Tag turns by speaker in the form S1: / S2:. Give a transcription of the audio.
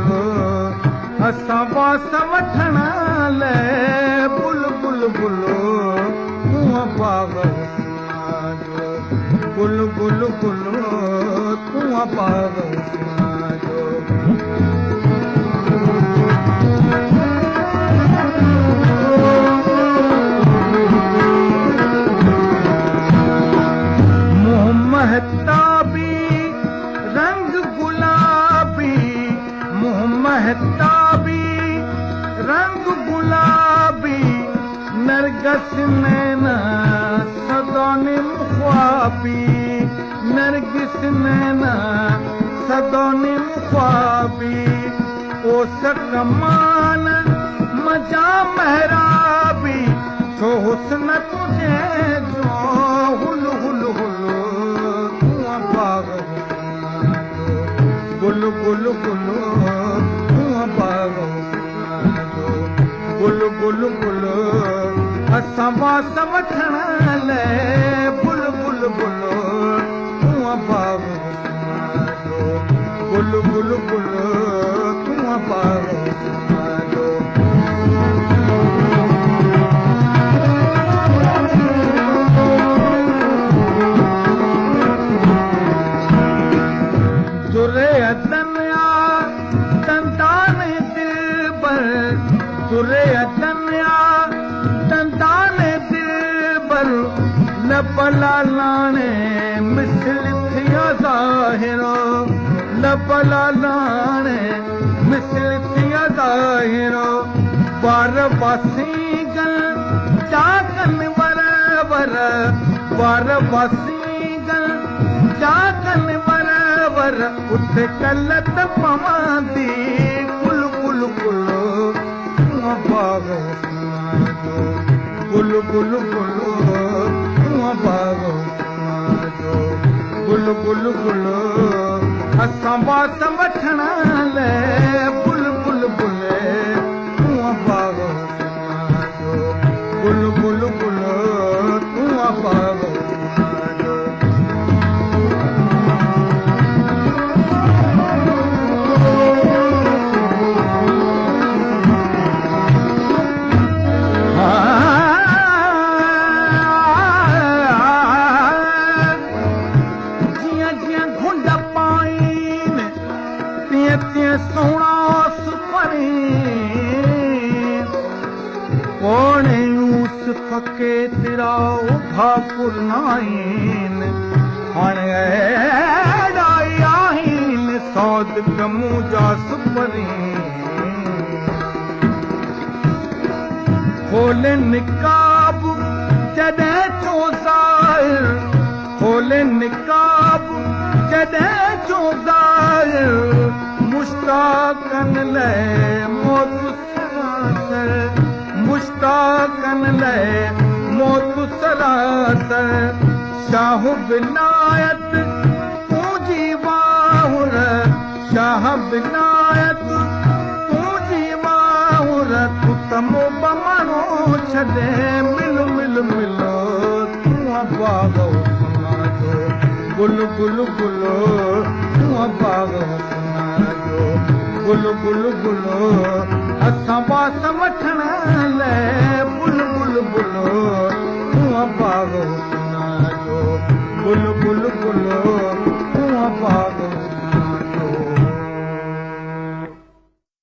S1: गुलो असां बास वठण लाइ बुल बुल गुलो तूं बाग जो गुल गुल गुलो तूं बाग जो महताबी रंग गुलाबी मुँह महताबी रंग गुलाबी नरगस नैना सदोनिम ख्वाबी नरगिस नैना सदोनिम ख्वाबी ओ सकमान मजा महराबी छो हुस्न तुझे जो हुल हुल हुल गुल गुल गुलो तूं बाग गुल गुल गुलो असां बास वठण लाइ बुल बुल गुलो तूं बाग गुल गुल गुलो तूं बाग लबला लाने मिसल थिया ज़ाहिरो लबला लाने मिसल थिया ज़ाहिरो बार वासीगल जाकन वर वर बार वासीगल जाकन वर वर उथे कलत पवांदी गुल गुल गुलो तूं बाग गुल गुल गुलो बाग जो गुल गुल गुलो असां बास वठण लाइ बुल बुल बुले तूं बाग जो गुल गुल गुलो तूं बाग सोना सुपरी कोने यूस फके तेरा उभा पुरनाइन हाणे डाई आहीन सौद कमू जा सुपरी खोले निकाब जॾहिं चो ज़ाहिर खोले निकाब जॾहिं चो ज़ाहिर मुश्ताकन ले मौत सरासर मुश्ताकन ले मौत सरासर शाह विनायत तुझी बाहुर शाह विनायत तुझी बाहुर तू तमो बमणो छॾे मिल मिल मिलो तूं बाग जो गुल गुल गुलो तूं बाग गुल गुल गुलो असां बास वठण लाइ